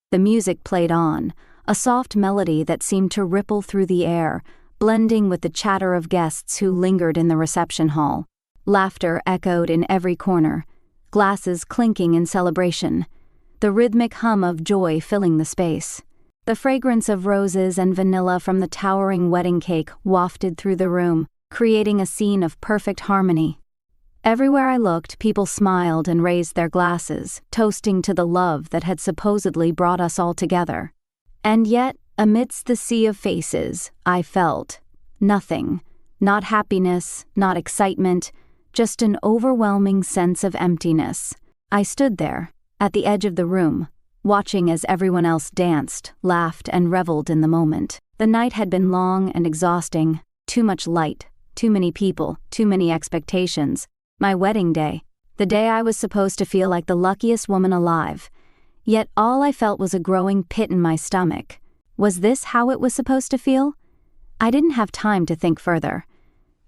The music played on, a soft melody that seemed to ripple through the air, blending with the chatter of guests who lingered in the reception hall. Laughter echoed in every corner, glasses clinking in celebration, the rhythmic hum of joy filling the space. The fragrance of roses and vanilla from the towering wedding cake wafted through the room, creating a scene of perfect harmony. Everywhere I looked, people smiled and raised their glasses, toasting to the love that had supposedly brought us all together. And yet, amidst the sea of faces, I felt nothing. Not happiness, not excitement, just an overwhelming sense of emptiness. I stood there, at the edge of the room, watching as everyone else danced, laughed, and reveled in the moment. The night had been long and exhausting, too much light, too many people, too many expectations. My wedding day, the day I was supposed to feel like the luckiest woman alive. Yet all I felt was a growing pit in my stomach. Was this how it was supposed to feel? I didn't have time to think further.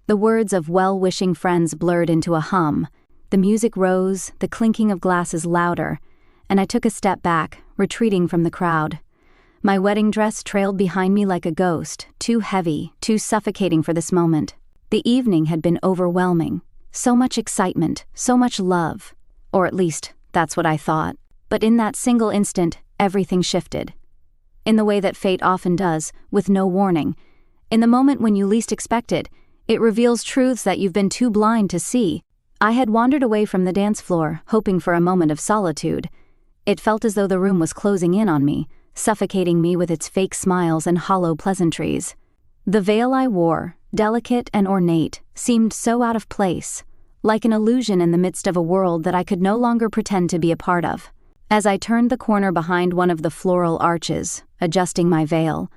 The words of well-wishing friends blurred into a hum. The music rose, the clinking of glasses louder, and I took a step back, retreating from the crowd. My wedding dress trailed behind me like a ghost, too heavy, too suffocating for this moment. The evening had been overwhelming. So much excitement, so much love. Or at least, that's what I thought. But in that single instant, everything shifted. In the way that fate often does, with no warning. In the moment when you least expect it, it reveals truths that you've been too blind to see. I had wandered away from the dance floor, hoping for a moment of solitude. It felt as though the room was closing in on me, suffocating me with its fake smiles and hollow pleasantries. The veil I wore, delicate and ornate, seemed so out of place, like an illusion in the midst of a world that I could no longer pretend to be a part of. As I turned the corner behind one of the floral arches, adjusting my veil,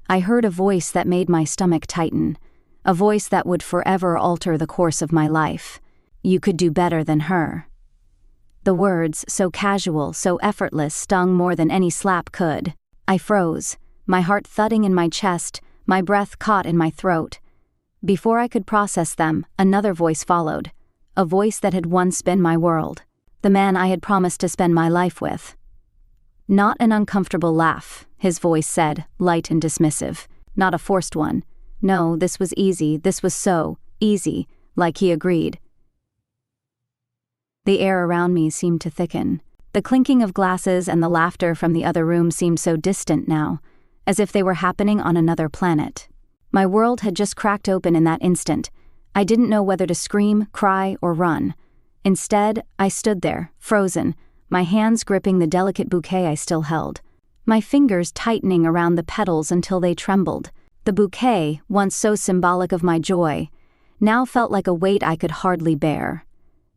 I heard a voice that made my stomach tighten, a voice that would forever alter the course of my life. You could do better than her. The words, so casual, so effortless, stung more than any slap could. I froze, my heart thudding in my chest, my breath caught in my throat. Before I could process them, another voice followed, a voice that had once been my world, the man I had promised to spend my life with. Not an uncomfortable laugh, his voice said, light and dismissive, not a forced one. No, this was easy, this was so easy, like he agreed. The air around me seemed to thicken. The clinking of glasses and the laughter from the other room seemed so distant now, as if they were happening on another planet. My world had just cracked open in that instant. I didn't know whether to scream, cry, or run. Instead, I stood there, frozen, my hands gripping the delicate bouquet I still held, my fingers tightening around the petals until they trembled. The bouquet, once so symbolic of my joy, now felt like a weight I could hardly bear.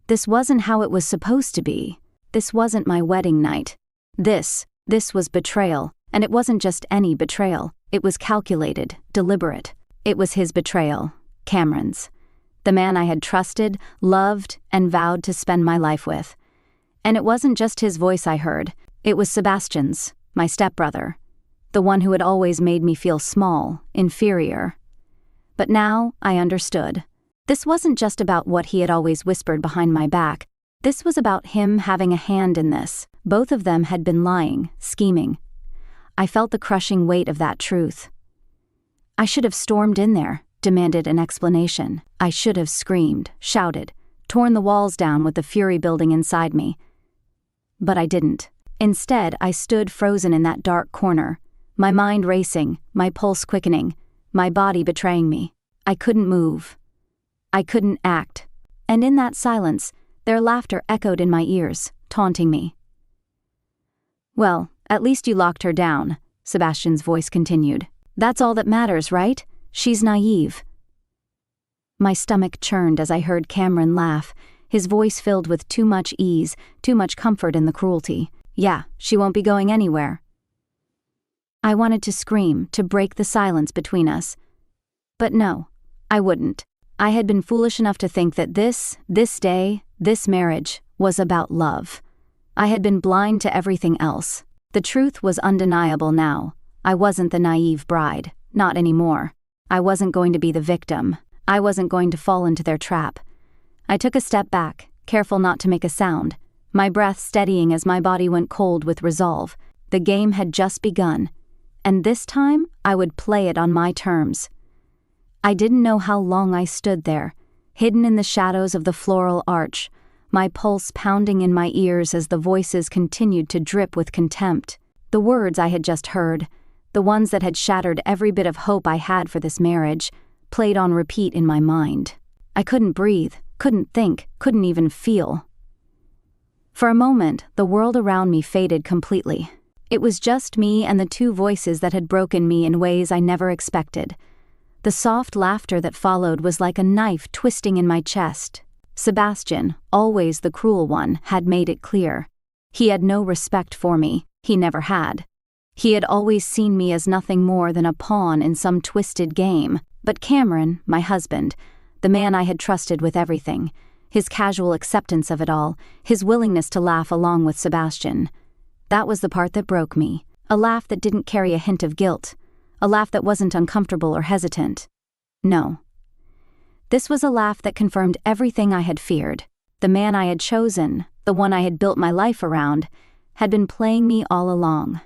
This wasn't how it was supposed to be. This wasn't my wedding night. This was betrayal, and it wasn't just any betrayal. It was calculated, deliberate. It was his betrayal, Cameron's. The man I had trusted, loved, and vowed to spend my life with. And it wasn't just his voice I heard. It was Sebastian's, my stepbrother. The one who had always made me feel small, inferior. But now I understood. This wasn't just about what he had always whispered behind my back. This was about him having a hand in this. Both of them had been lying, scheming. I felt the crushing weight of that truth. I should have stormed in there, demanded an explanation. I should have screamed, shouted, torn the walls down with the fury building inside me. But I didn't. Instead, I stood frozen in that dark corner, my mind racing, my pulse quickening, my body betraying me. I couldn't move. I couldn't act. And in that silence, their laughter echoed in my ears, taunting me. Well, at least you locked her down, Sebastian's voice continued. That's all that matters, right? She's naive. My stomach churned as I heard Cameron laugh, his voice filled with too much ease, too much comfort in the cruelty. Yeah, she won't be going anywhere. I wanted to scream, to break the silence between us. But no, I wouldn't. I had been foolish enough to think that this day, this marriage, was about love. I had been blind to everything else. The truth was undeniable now. I wasn't the naive bride, not anymore. I wasn't going to be the victim. I wasn't going to fall into their trap. I took a step back, careful not to make a sound, my breath steadying as my body went cold with resolve. The game had just begun, and this time I would play it on my terms. I didn't know how long I stood there, hidden in the shadows of the floral arch, my pulse pounding in my ears as the voices continued to drip with contempt. The words I had just heard, the ones that had shattered every bit of hope I had for this marriage, played on repeat in my mind. I couldn't breathe, couldn't think, couldn't even feel. For a moment, the world around me faded completely. It was just me and the two voices that had broken me in ways I never expected. The soft laughter that followed was like a knife twisting in my chest. Sebastian, always the cruel one, had made it clear. He had no respect for me. He never had. He had always seen me as nothing more than a pawn in some twisted game. But Cameron, my husband, the man I had trusted with everything, his casual acceptance of it all, his willingness to laugh along with Sebastian, that was the part that broke me. A laugh that didn't carry a hint of guilt. A laugh that wasn't uncomfortable or hesitant. No. This was a laugh that confirmed everything I had feared. The man I had chosen, the one I had built my life around, had been playing me all along.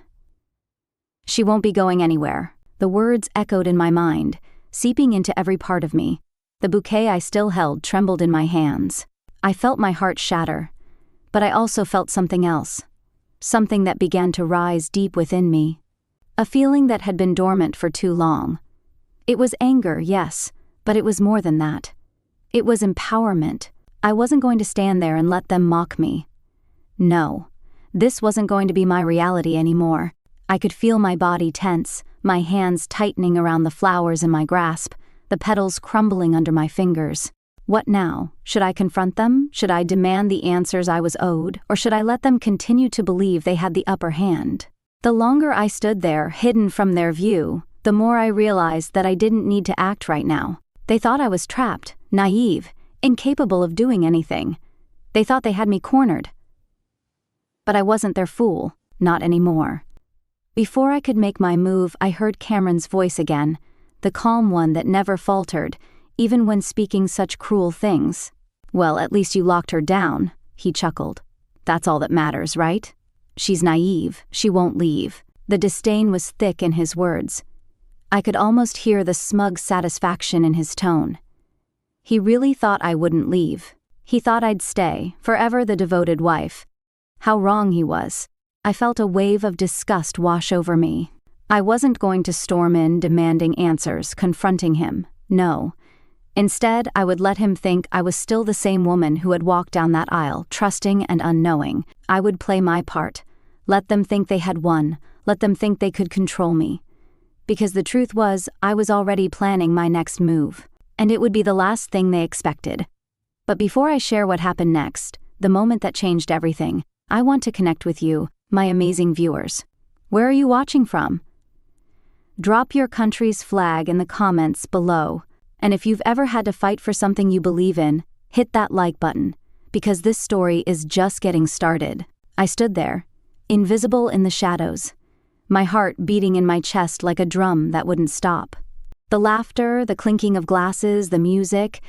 She won't be going anywhere. The words echoed in my mind, seeping into every part of me. The bouquet I still held trembled in my hands. I felt my heart shatter, but I also felt something else. Something that began to rise deep within me. A feeling that had been dormant for too long. It was anger, yes, but it was more than that. It was empowerment. I wasn't going to stand there and let them mock me. No, this wasn't going to be my reality anymore. I could feel my body tense, my hands tightening around the flowers in my grasp, the petals crumbling under my fingers. What now? Should I confront them? Should I demand the answers I was owed? Or should I let them continue to believe they had the upper hand? The longer I stood there, hidden from their view, the more I realized that I didn't need to act right now. They thought I was trapped, naive, incapable of doing anything. They thought they had me cornered. But I wasn't their fool, not anymore. Before I could make my move, I heard Cameron's voice again, the calm one that never faltered, even when speaking such cruel things. "Well, at least you locked her down," he chuckled. "That's all that matters, right? She's naive, she won't leave." The disdain was thick in his words. I could almost hear the smug satisfaction in his tone. He really thought I wouldn't leave. He thought I'd stay, forever the devoted wife. How wrong he was. I felt a wave of disgust wash over me. I wasn't going to storm in demanding answers, confronting him. No. Instead, I would let him think I was still the same woman who had walked down that aisle, trusting and unknowing. I would play my part. Let them think they had won. Let them think they could control me. Because the truth was, I was already planning my next move. And it would be the last thing they expected. But before I share what happened next, the moment that changed everything, I want to connect with you, my amazing viewers. Where are you watching from? Drop your country's flag in the comments below. And if you've ever had to fight for something you believe in, hit that like button, because this story is just getting started. I stood there, invisible in the shadows, my heart beating in my chest like a drum that wouldn't stop. The laughter, the clinking of glasses, the music,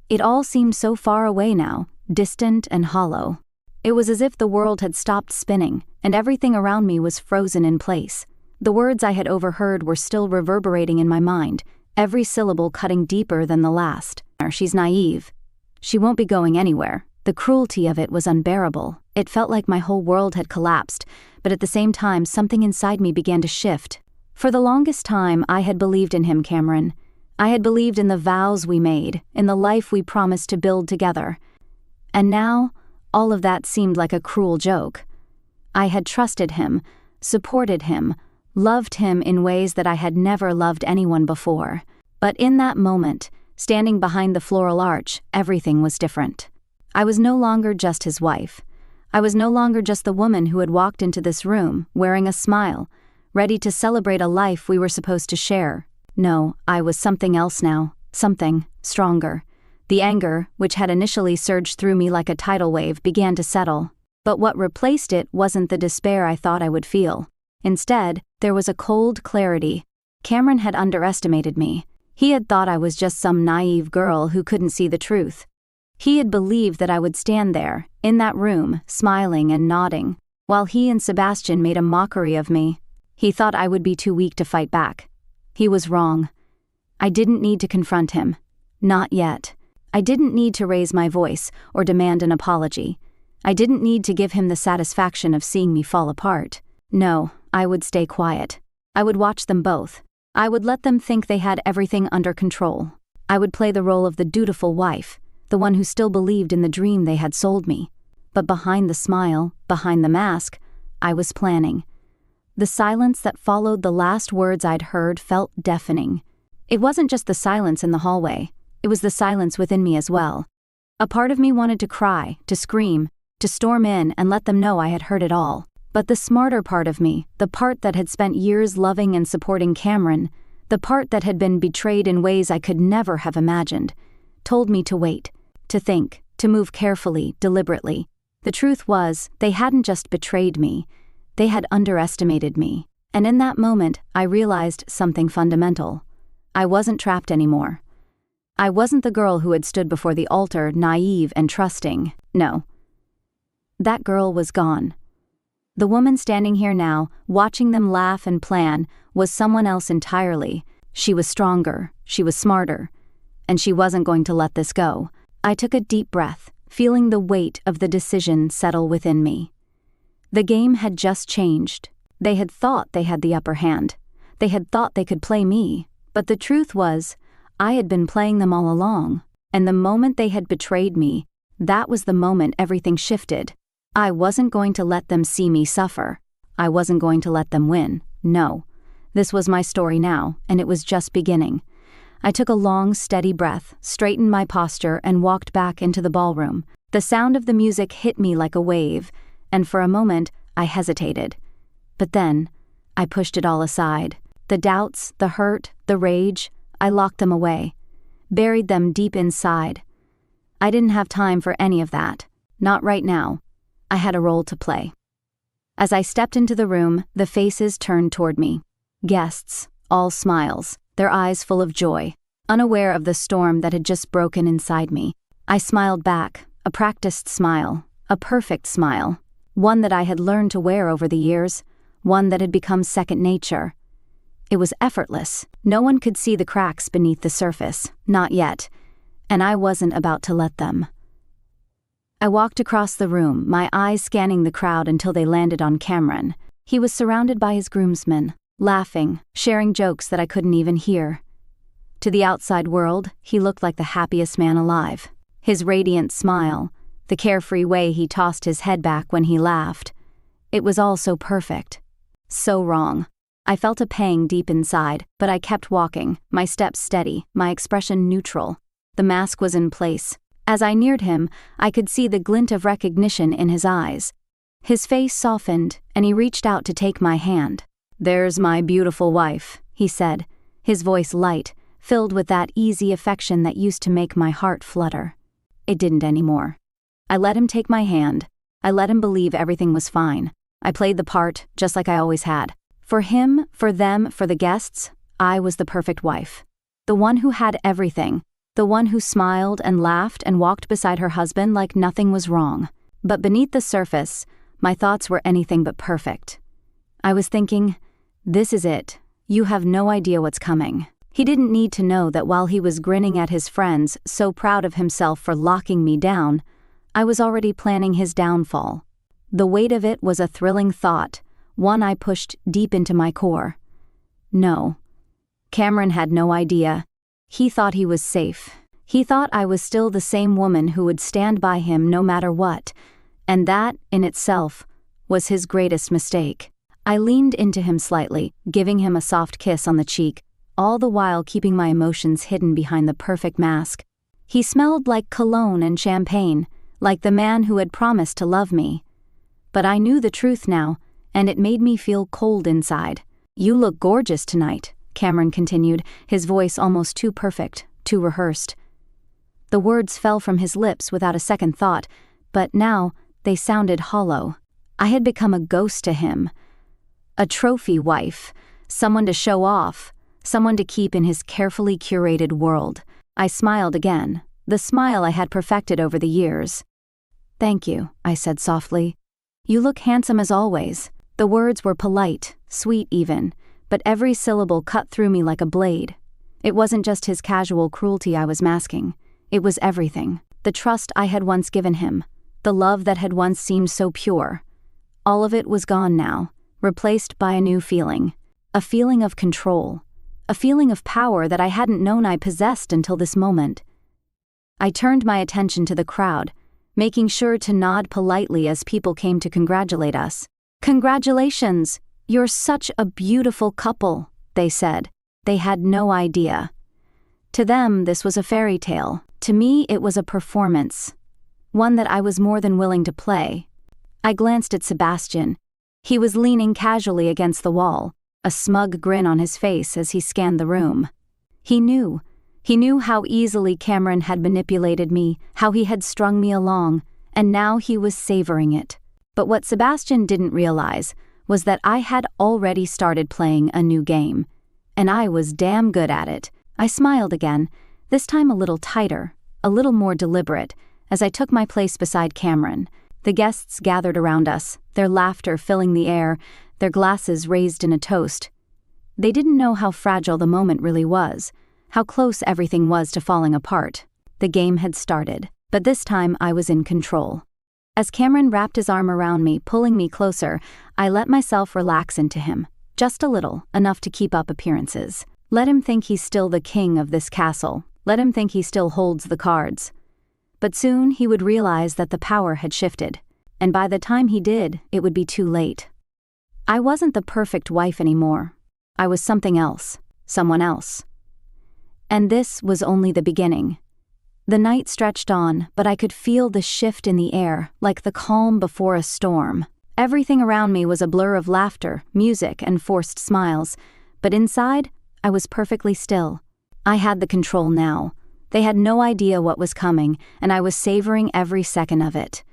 it all seemed so far away now, distant and hollow. It was as if the world had stopped spinning, and everything around me was frozen in place. The words I had overheard were still reverberating in my mind, every syllable cutting deeper than the last. She's naive. She won't be going anywhere. The cruelty of it was unbearable. It felt like my whole world had collapsed, but at the same time something inside me began to shift. For the longest time I had believed in him, Cameron. I had believed in the vows we made, in the life we promised to build together. And now, all of that seemed like a cruel joke. I had trusted him, supported him, loved him in ways that I had never loved anyone before. But in that moment, standing behind the floral arch, everything was different. I was no longer just his wife. I was no longer just the woman who had walked into this room, wearing a smile, ready to celebrate a life we were supposed to share. No, I was something else now, something stronger. The anger, which had initially surged through me like a tidal wave, began to settle. But what replaced it wasn't the despair I thought I would feel. Instead, there was a cold clarity. Cameron had underestimated me. He had thought I was just some naive girl who couldn't see the truth. He had believed that I would stand there, in that room, smiling and nodding, while he and Sebastian made a mockery of me. He thought I would be too weak to fight back. He was wrong. I didn't need to confront him. Not yet. I didn't need to raise my voice or demand an apology. I didn't need to give him the satisfaction of seeing me fall apart. No, I would stay quiet. I would watch them both. I would let them think they had everything under control. I would play the role of the dutiful wife, the one who still believed in the dream they had sold me. But behind the smile, behind the mask, I was planning. The silence that followed the last words I'd heard felt deafening. It wasn't just the silence in the hallway, it was the silence within me as well. A part of me wanted to cry, to scream, to storm in and let them know I had heard it all. But the smarter part of me, the part that had spent years loving and supporting Cameron, the part that had been betrayed in ways I could never have imagined, told me to wait, to think, to move carefully, deliberately. The truth was, they hadn't just betrayed me, they had underestimated me. And in that moment, I realized something fundamental. I wasn't trapped anymore. I wasn't the girl who had stood before the altar, naive and trusting. No. That girl was gone. The woman standing here now, watching them laugh and plan, was someone else entirely. She was stronger, she was smarter, and she wasn't going to let this go. I took a deep breath, feeling the weight of the decision settle within me. The game had just changed. They had thought they had the upper hand. They had thought they could play me. But the truth was, I had been playing them all along. And the moment they had betrayed me, that was the moment everything shifted. I wasn't going to let them see me suffer. I wasn't going to let them win. No. This was my story now, and it was just beginning. I took a long, steady breath, straightened my posture, and walked back into the ballroom. The sound of the music hit me like a wave, and for a moment, I hesitated. But then, I pushed it all aside. The doubts, the hurt, the rage, I locked them away, buried them deep inside. I didn't have time for any of that. Not right now. I had a role to play. As I stepped into the room, the faces turned toward me. Guests, all smiles, their eyes full of joy, unaware of the storm that had just broken inside me. I smiled back, a practiced smile, a perfect smile, one that I had learned to wear over the years, one that had become second nature. It was effortless. No one could see the cracks beneath the surface, not yet, and I wasn't about to let them. I walked across the room, my eyes scanning the crowd until they landed on Cameron. He was surrounded by his groomsmen, laughing, sharing jokes that I couldn't even hear. To the outside world, he looked like the happiest man alive. His radiant smile, the carefree way he tossed his head back when he laughed. It was all so perfect. So wrong. I felt a pang deep inside, but I kept walking, my steps steady, my expression neutral. The mask was in place. As I neared him, I could see the glint of recognition in his eyes. His face softened, and he reached out to take my hand. "There's my beautiful wife," he said, his voice light, filled with that easy affection that used to make my heart flutter. It didn't anymore. I let him take my hand. I let him believe everything was fine. I played the part, just like I always had. For him, for them, for the guests, I was the perfect wife. The one who had everything. The one who smiled and laughed and walked beside her husband like nothing was wrong. But beneath the surface, my thoughts were anything but perfect. I was thinking, this is it. You have no idea what's coming. He didn't need to know that while he was grinning at his friends, so proud of himself for locking me down, I was already planning his downfall. The weight of it was a thrilling thought, one I pushed deep into my core. No. Cameron had no idea. He thought he was safe. He thought I was still the same woman who would stand by him no matter what, and that, in itself, was his greatest mistake. I leaned into him slightly, giving him a soft kiss on the cheek, all the while keeping my emotions hidden behind the perfect mask. He smelled like cologne and champagne, like the man who had promised to love me. But I knew the truth now, and it made me feel cold inside. "You look gorgeous tonight," Cameron continued, his voice almost too perfect, too rehearsed. The words fell from his lips without a second thought, but now they sounded hollow. I had become a ghost to him. A trophy wife, someone to show off, someone to keep in his carefully curated world. I smiled again, the smile I had perfected over the years. "Thank you," I said softly. "You look handsome as always." The words were polite, sweet even, but every syllable cut through me like a blade. It wasn't just his casual cruelty I was masking. It was everything. The trust I had once given him, the love that had once seemed so pure. All of it was gone now, replaced by a new feeling. A feeling of control. A feeling of power that I hadn't known I possessed until this moment. I turned my attention to the crowd, making sure to nod politely as people came to congratulate us. "Congratulations! You're such a beautiful couple," they said. They had no idea. To them, this was a fairy tale. To me, it was a performance. One that I was more than willing to play. I glanced at Sebastian. He was leaning casually against the wall, a smug grin on his face as he scanned the room. He knew how easily Cameron had manipulated me, how he had strung me along, and now he was savoring it. But what Sebastian didn't realize was that I had already started playing a new game, and I was damn good at it. I smiled again, this time a little tighter, a little more deliberate, as I took my place beside Cameron. The guests gathered around us, their laughter filling the air, their glasses raised in a toast. They didn't know how fragile the moment really was, how close everything was to falling apart. The game had started, but this time I was in control. As Cameron wrapped his arm around me, pulling me closer, I let myself relax into him. Just a little, enough to keep up appearances. Let him think he's still the king of this castle. Let him think he still holds the cards. But soon he would realize that the power had shifted, and by the time he did, it would be too late. I wasn't the perfect wife anymore. I was something else, someone else. And this was only the beginning. The night stretched on, but I could feel the shift in the air, like the calm before a storm. Everything around me was a blur of laughter, music, and forced smiles, but inside, I was perfectly still. I had the control now. They had no idea what was coming, and I was savoring every second of it.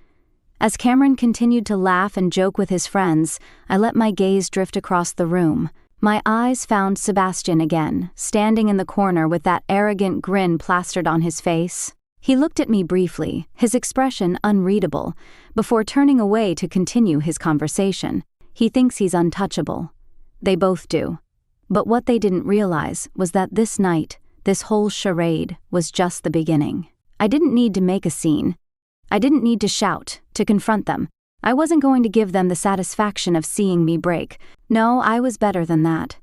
As Cameron continued to laugh and joke with his friends, I let my gaze drift across the room. My eyes found Sebastian again, standing in the corner with that arrogant grin plastered on his face. He looked at me briefly, his expression unreadable, before turning away to continue his conversation. He thinks he's untouchable. They both do. But what they didn't realize was that this night, this whole charade, was just the beginning. I didn't need to make a scene. I didn't need to shout, to confront them. I wasn't going to give them the satisfaction of seeing me break. No, I was better than that.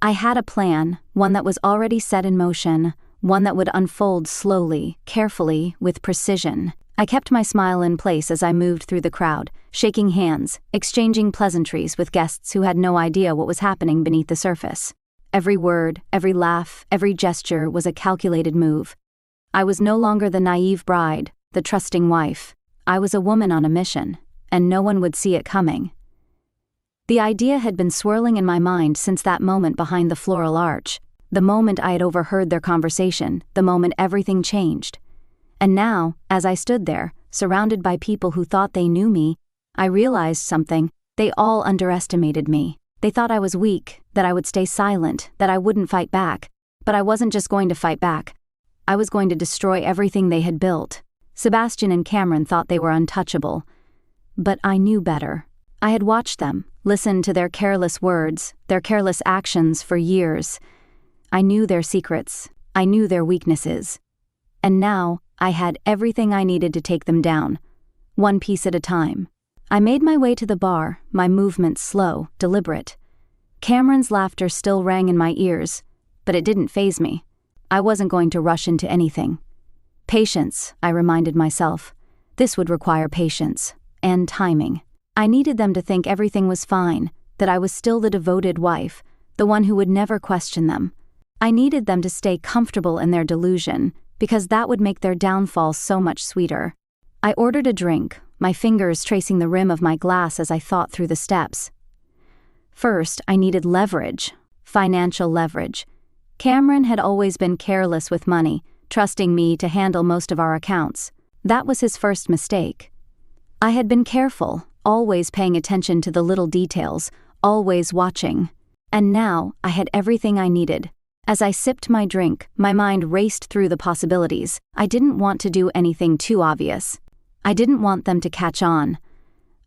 I had a plan, one that was already set in motion, one that would unfold slowly, carefully, with precision. I kept my smile in place as I moved through the crowd, shaking hands, exchanging pleasantries with guests who had no idea what was happening beneath the surface. Every word, every laugh, every gesture was a calculated move. I was no longer the naive bride, the trusting wife. I was a woman on a mission, and no one would see it coming. The idea had been swirling in my mind since that moment behind the floral arch, the moment I had overheard their conversation, the moment everything changed. And now, as I stood there, surrounded by people who thought they knew me, I realized something. They all underestimated me. They thought I was weak, that I would stay silent, that I wouldn't fight back. But I wasn't just going to fight back. I was going to destroy everything they had built. Sebastian and Cameron thought they were untouchable. But I knew better. I had watched them, listened to their careless words, their careless actions for years. I knew their secrets. I knew their weaknesses. And now, I had everything I needed to take them down, one piece at a time. I made my way to the bar, my movements slow, deliberate. Cameron's laughter still rang in my ears, but it didn't faze me. I wasn't going to rush into anything. Patience, I reminded myself. This would require patience. And timing. I needed them to think everything was fine, that I was still the devoted wife, the one who would never question them. I needed them to stay comfortable in their delusion, because that would make their downfall so much sweeter. I ordered a drink, my fingers tracing the rim of my glass as I thought through the steps. First, I needed leverage, financial leverage. Cameron had always been careless with money, trusting me to handle most of our accounts. That was his first mistake. I had been careful, always paying attention to the little details, always watching. And now, I had everything I needed. As I sipped my drink, my mind raced through the possibilities. I didn't want to do anything too obvious. I didn't want them to catch on.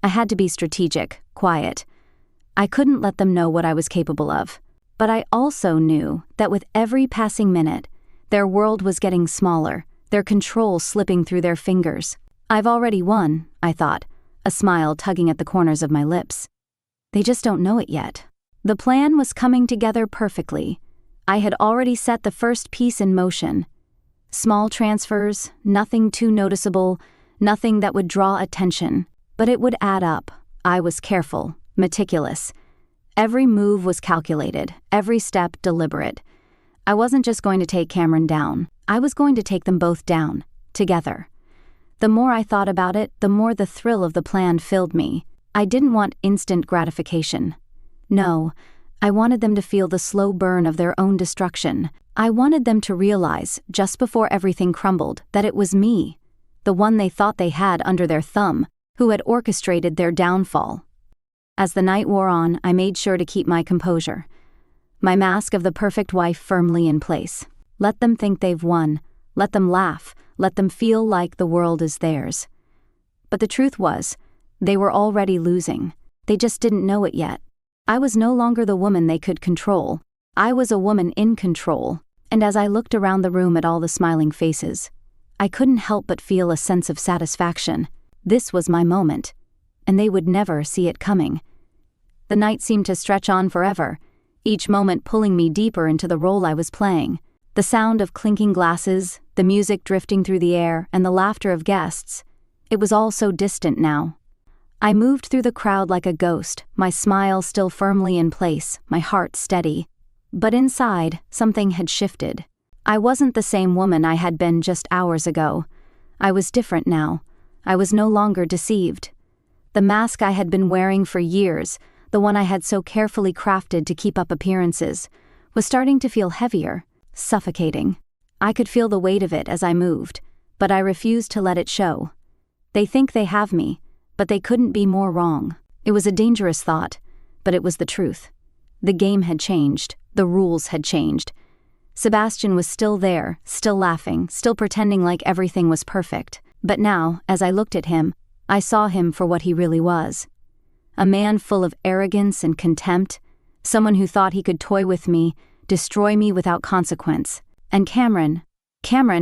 I had to be strategic, quiet. I couldn't let them know what I was capable of. But I also knew that with every passing minute, their world was getting smaller, their control slipping through their fingers. I've already won, I thought, a smile tugging at the corners of my lips. They just don't know it yet. The plan was coming together perfectly. I had already set the first piece in motion. Small transfers, nothing too noticeable, nothing that would draw attention. But it would add up. I was careful, meticulous. Every move was calculated, every step deliberate. I wasn't just going to take Cameron down. I was going to take them both down, together. The more I thought about it, the more the thrill of the plan filled me. I didn't want instant gratification. No, I wanted them to feel the slow burn of their own destruction. I wanted them to realize, just before everything crumbled, that it was me, the one they thought they had under their thumb, who had orchestrated their downfall. As the night wore on, I made sure to keep my composure. My mask of the perfect wife firmly in place. Let them think they've won. Let them laugh. Let them feel like the world is theirs. But the truth was, they were already losing. They just didn't know it yet. I was no longer the woman they could control. I was a woman in control. And as I looked around the room at all the smiling faces, I couldn't help but feel a sense of satisfaction. This was my moment, and they would never see it coming. The night seemed to stretch on forever, each moment pulling me deeper into the role I was playing. The sound of clinking glasses, the music drifting through the air, and the laughter of guests. It was all so distant now. I moved through the crowd like a ghost, my smile still firmly in place, my heart steady. But inside, something had shifted. I wasn't the same woman I had been just hours ago. I was different now. I was no longer deceived. The mask I had been wearing for years, the one I had so carefully crafted to keep up appearances, was starting to feel heavier, suffocating. I could feel the weight of it as I moved, but I refused to let it show. They think they have me, but they couldn't be more wrong. It was a dangerous thought, but it was the truth. The game had changed. The rules had changed. Sebastian was still there, still laughing, still pretending like everything was perfect. But now, as I looked at him, I saw him for what he really was. A man full of arrogance and contempt, someone who thought he could toy with me, destroy me without consequence. And Cameron,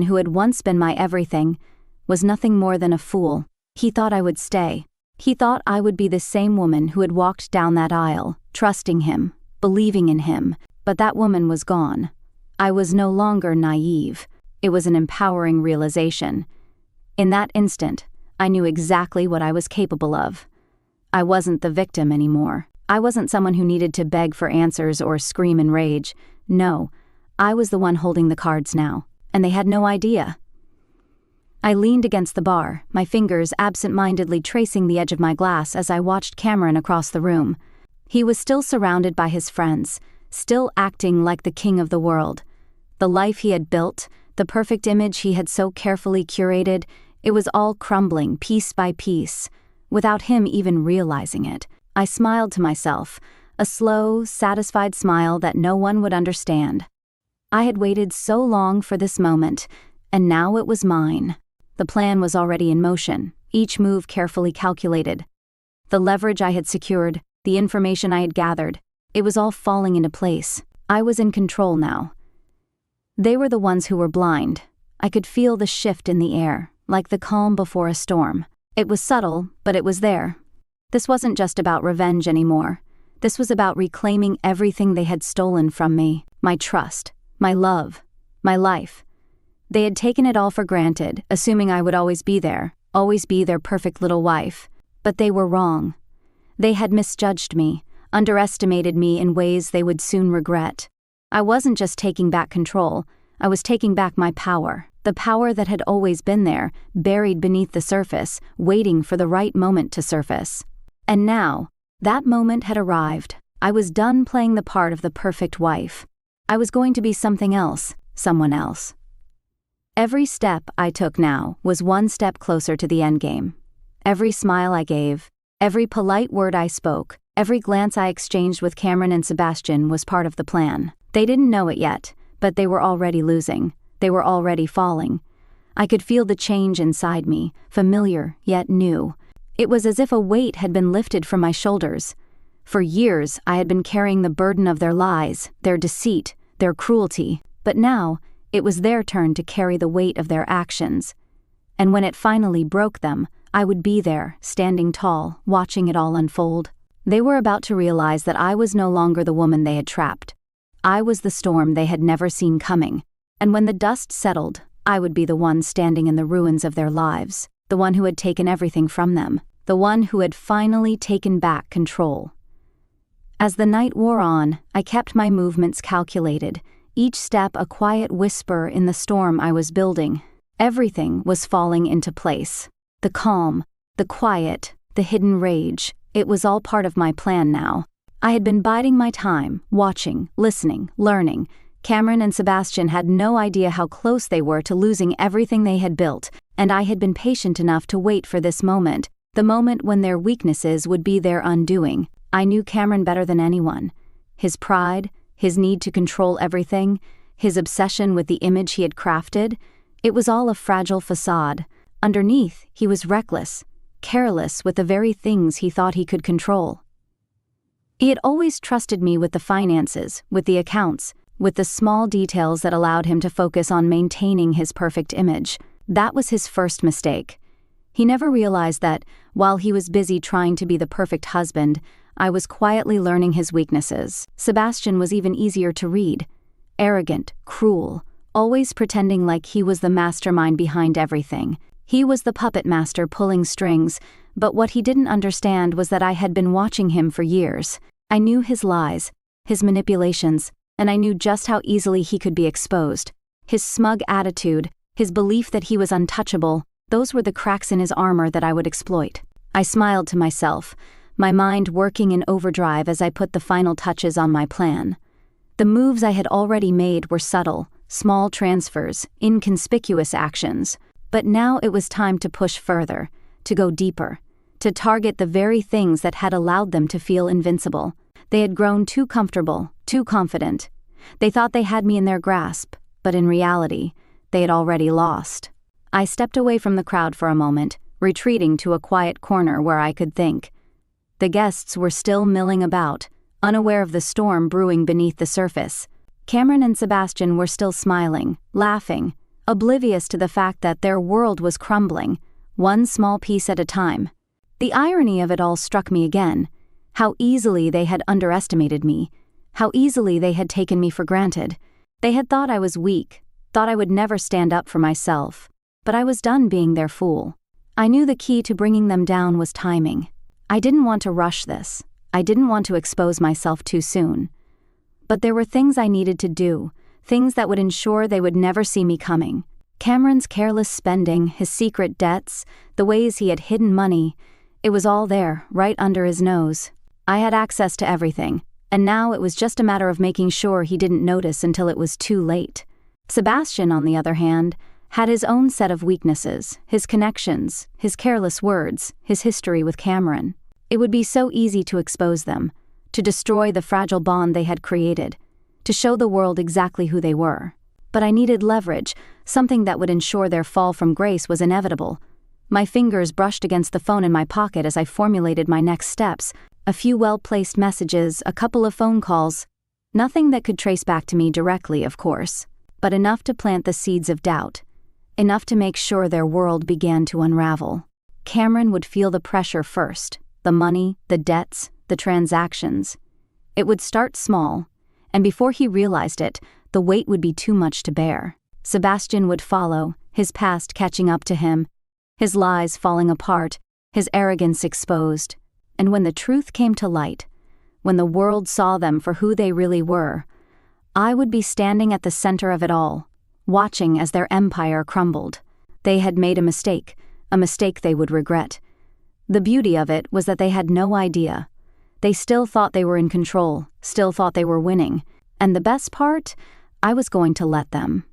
who had once been my everything, was nothing more than a fool. He thought I would stay. He thought I would be the same woman who had walked down that aisle, trusting him, believing in him. But that woman was gone. I was no longer naive. It was an empowering realization. In that instant, I knew exactly what I was capable of. I wasn't the victim anymore. I wasn't someone who needed to beg for answers or scream in rage. No, I was the one holding the cards now, and they had no idea. I leaned against the bar, my fingers absent-mindedly tracing the edge of my glass as I watched Cameron across the room. He was still surrounded by his friends, still acting like the king of the world. The life he had built, the perfect image he had so carefully curated, it was all crumbling piece by piece, without him even realizing it. I smiled to myself, a slow, satisfied smile that no one would understand. I had waited so long for this moment, and now it was mine. The plan was already in motion, each move carefully calculated. The leverage I had secured, the information I had gathered, it was all falling into place. I was in control now. They were the ones who were blind. I could feel the shift in the air, like the calm before a storm. It was subtle, but it was there. This wasn't just about revenge anymore. This was about reclaiming everything they had stolen from me, my trust, my love, my life. They had taken it all for granted, assuming I would always be there, always be their perfect little wife. But they were wrong. They had misjudged me, underestimated me in ways they would soon regret. I wasn't just taking back control, I was taking back my power, the power that had always been there, buried beneath the surface, waiting for the right moment to surface. And now, that moment had arrived. I was done playing the part of the perfect wife. I was going to be something else, someone else. Every step I took now was one step closer to the endgame. Every smile I gave, every polite word I spoke, every glance I exchanged with Cameron and Sebastian was part of the plan. They didn't know it yet, but they were already losing. They were already falling. I could feel the change inside me, familiar yet new. It was as if a weight had been lifted from my shoulders. For years, I had been carrying the burden of their lies, their deceit, their cruelty, but now, it was their turn to carry the weight of their actions. And when it finally broke them, I would be there, standing tall, watching it all unfold. They were about to realize that I was no longer the woman they had trapped. I was the storm they had never seen coming. And when the dust settled, I would be the one standing in the ruins of their lives, the one who had taken everything from them, the one who had finally taken back control. As the night wore on, I kept my movements calculated, each step a quiet whisper in the storm I was building. Everything was falling into place. The calm, the quiet, the hidden rage, it was all part of my plan now. I had been biding my time, watching, listening, learning. Cameron and Sebastian had no idea how close they were to losing everything they had built, and I had been patient enough to wait for this moment, the moment when their weaknesses would be their undoing. I knew Cameron better than anyone. His pride, his need to control everything, his obsession with the image he had crafted, it was all a fragile facade. Underneath, he was reckless, careless with the very things he thought he could control. He had always trusted me with the finances, with the accounts, with the small details that allowed him to focus on maintaining his perfect image. That was his first mistake. He never realized that, while he was busy trying to be the perfect husband, I was quietly learning his weaknesses. Sebastian was even easier to read. Arrogant, cruel, always pretending like he was the mastermind behind everything. He was the puppet master pulling strings, but what he didn't understand was that I had been watching him for years. I knew his lies, his manipulations, and I knew just how easily he could be exposed. His smug attitude, his belief that he was untouchable, those were the cracks in his armor that I would exploit. I smiled to myself, my mind working in overdrive as I put the final touches on my plan. The moves I had already made were subtle, small transfers, inconspicuous actions. But now it was time to push further, to go deeper, to target the very things that had allowed them to feel invincible. They had grown too comfortable, too confident. They thought they had me in their grasp, but in reality, they had already lost. I stepped away from the crowd for a moment, retreating to a quiet corner where I could think. The guests were still milling about, unaware of the storm brewing beneath the surface. Cameron and Sebastian were still smiling, laughing, oblivious to the fact that their world was crumbling, one small piece at a time. The irony of it all struck me again, how easily they had underestimated me, how easily they had taken me for granted. They had thought I was weak, thought I would never stand up for myself, but I was done being their fool. I knew the key to bringing them down was timing. I didn't want to rush this. I didn't want to expose myself too soon. But there were things I needed to do, things that would ensure they would never see me coming. Cameron's careless spending, his secret debts, the ways he had hidden money, it was all there, right under his nose. I had access to everything, and now it was just a matter of making sure he didn't notice until it was too late. Sebastian, on the other hand, had his own set of weaknesses, his connections, his careless words, his history with Cameron. It would be so easy to expose them, to destroy the fragile bond they had created, to show the world exactly who they were. But I needed leverage, something that would ensure their fall from grace was inevitable. My fingers brushed against the phone in my pocket as I formulated my next steps, a few well-placed messages, a couple of phone calls. Nothing that could trace back to me directly, of course, but enough to plant the seeds of doubt, enough to make sure their world began to unravel. Cameron would feel the pressure first, the money, the debts, the transactions. It would start small, and before he realized it, the weight would be too much to bear. Sebastian would follow, his past catching up to him, his lies falling apart, his arrogance exposed. And when the truth came to light, when the world saw them for who they really were, I would be standing at the center of it all, watching as their empire crumbled. They had made a mistake they would regret. The beauty of it was that they had no idea. They still thought they were in control, still thought they were winning. And the best part, I was going to let them.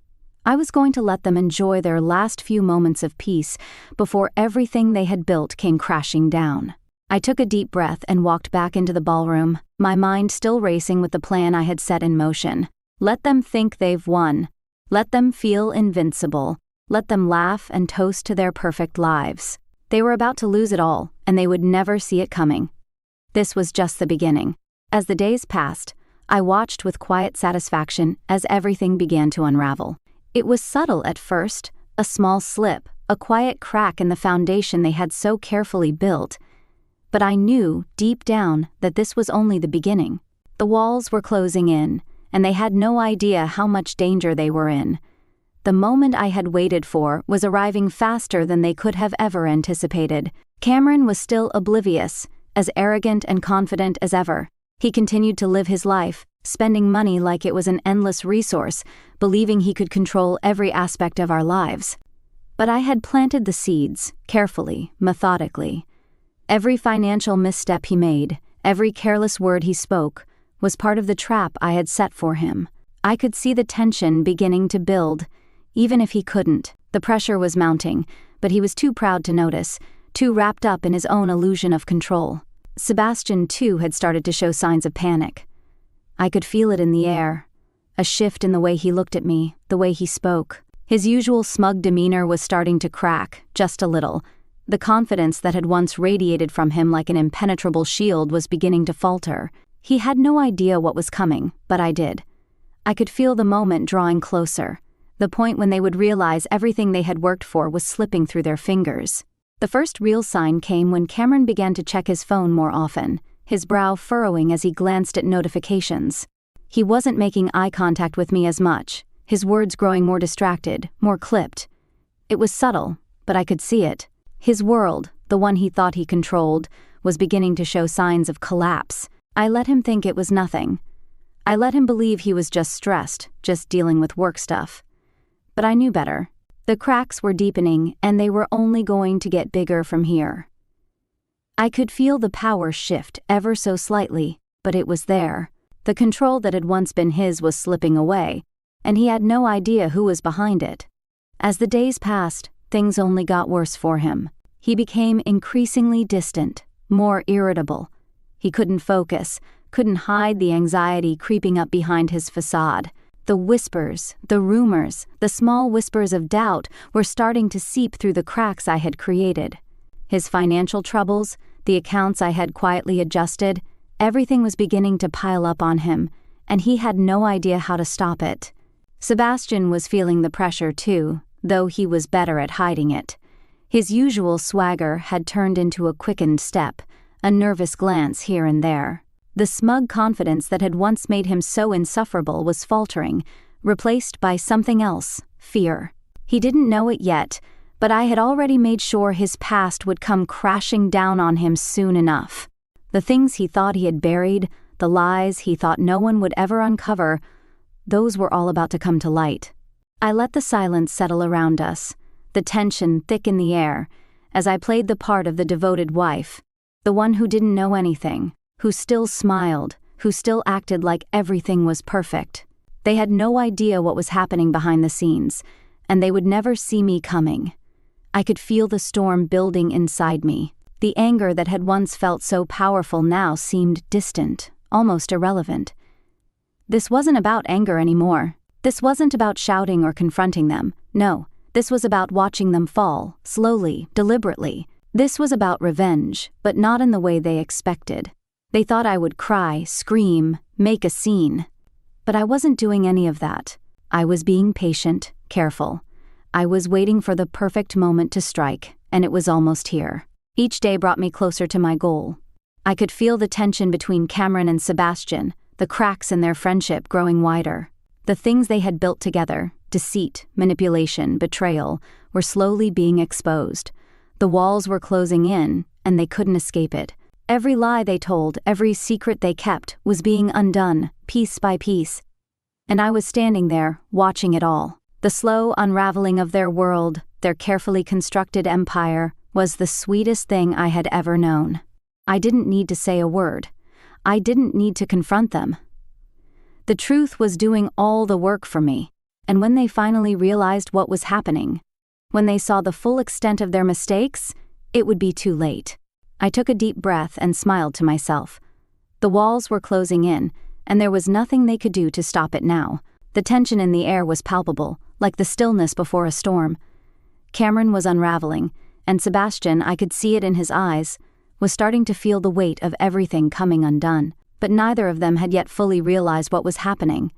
I was going to let them enjoy their last few moments of peace before everything they had built came crashing down. I took a deep breath and walked back into the ballroom, my mind still racing with the plan I had set in motion. Let them think they've won. Let them feel invincible. Let them laugh and toast to their perfect lives. They were about to lose it all, and they would never see it coming. This was just the beginning. As the days passed, I watched with quiet satisfaction as everything began to unravel. It was subtle at first, a small slip, a quiet crack in the foundation they had so carefully built. But I knew, deep down, that this was only the beginning. The walls were closing in, and they had no idea how much danger they were in. The moment I had waited for was arriving faster than they could have ever anticipated. Cameron was still oblivious, as arrogant and confident as ever. He continued to live his life, spending money like it was an endless resource, believing he could control every aspect of our lives. But I had planted the seeds, carefully, methodically. Every financial misstep he made, every careless word he spoke, was part of the trap I had set for him. I could see the tension beginning to build, even if he couldn't. The pressure was mounting, but he was too proud to notice, too wrapped up in his own illusion of control. Sebastian, too, had started to show signs of panic. I could feel it in the air. A shift in the way he looked at me, the way he spoke. His usual smug demeanor was starting to crack, just a little. The confidence that had once radiated from him like an impenetrable shield was beginning to falter. He had no idea what was coming, but I did. I could feel the moment drawing closer, the point when they would realize everything they had worked for was slipping through their fingers. The first real sign came when Cameron began to check his phone more often, his brow furrowing as he glanced at notifications. He wasn't making eye contact with me as much, his words growing more distracted, more clipped. It was subtle, but I could see it. His world, the one he thought he controlled, was beginning to show signs of collapse. I let him think it was nothing. I let him believe he was just stressed, just dealing with work stuff. But I knew better. The cracks were deepening, and they were only going to get bigger from here. I could feel the power shift ever so slightly, but it was there. The control that had once been his was slipping away, and he had no idea who was behind it. As the days passed, things only got worse for him. He became increasingly distant, more irritable. He couldn't focus, couldn't hide the anxiety creeping up behind his facade. The whispers, the rumors, the small whispers of doubt were starting to seep through the cracks I had created. His financial troubles, the accounts I had quietly adjusted, everything was beginning to pile up on him, and he had no idea how to stop it. Sebastian was feeling the pressure too, though he was better at hiding it. His usual swagger had turned into a quickened step, a nervous glance here and there. The smug confidence that had once made him so insufferable was faltering, replaced by something else, fear. He didn't know it yet, but I had already made sure his past would come crashing down on him soon enough. The things he thought he had buried, the lies he thought no one would ever uncover, those were all about to come to light. I let the silence settle around us, the tension thick in the air, as I played the part of the devoted wife, the one who didn't know anything, who still smiled, who still acted like everything was perfect. They had no idea what was happening behind the scenes, and they would never see me coming. I could feel the storm building inside me. The anger that had once felt so powerful now seemed distant, almost irrelevant. This wasn't about anger anymore. This wasn't about shouting or confronting them. No, this was about watching them fall, slowly, deliberately. This was about revenge, but not in the way they expected. They thought I would cry, scream, make a scene. But I wasn't doing any of that. I was being patient, careful. I was waiting for the perfect moment to strike, and it was almost here. Each day brought me closer to my goal. I could feel the tension between Cameron and Sebastian, the cracks in their friendship growing wider. The things they had built together, deceit, manipulation, betrayal, were slowly being exposed. The walls were closing in, and they couldn't escape it. Every lie they told, every secret they kept, was being undone, piece by piece. And I was standing there, watching it all. The slow unraveling of their world, their carefully constructed empire, was the sweetest thing I had ever known. I didn't need to say a word. I didn't need to confront them. The truth was doing all the work for me, and when they finally realized what was happening, when they saw the full extent of their mistakes, it would be too late. I took a deep breath and smiled to myself. The walls were closing in, and there was nothing they could do to stop it now. The tension in the air was palpable, like the stillness before a storm. Cameron was unraveling, and Sebastian, I could see it in his eyes, was starting to feel the weight of everything coming undone. But neither of them had yet fully realized what was happening.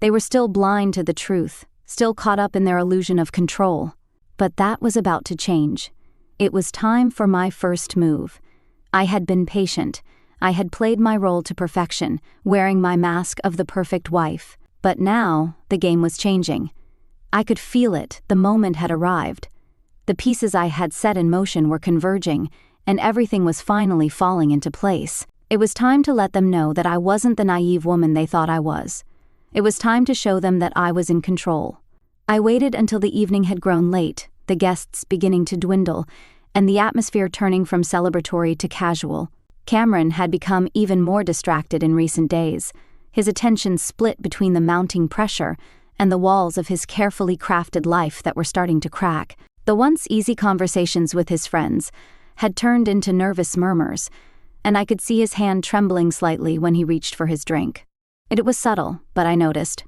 They were still blind to the truth, still caught up in their illusion of control. But that was about to change. It was time for my first move. I had been patient. I had played my role to perfection, wearing my mask of the perfect wife. But now, the game was changing. I could feel it, the moment had arrived. The pieces I had set in motion were converging, and everything was finally falling into place. It was time to let them know that I wasn't the naive woman they thought I was. It was time to show them that I was in control. I waited until the evening had grown late, the guests beginning to dwindle, and the atmosphere turning from celebratory to casual. Cameron had become even more distracted in recent days, his attention split between the mounting pressure and the walls of his carefully crafted life that were starting to crack. The once easy conversations with his friends had turned into nervous murmurs, and I could see his hand trembling slightly when he reached for his drink. It was subtle, but I noticed.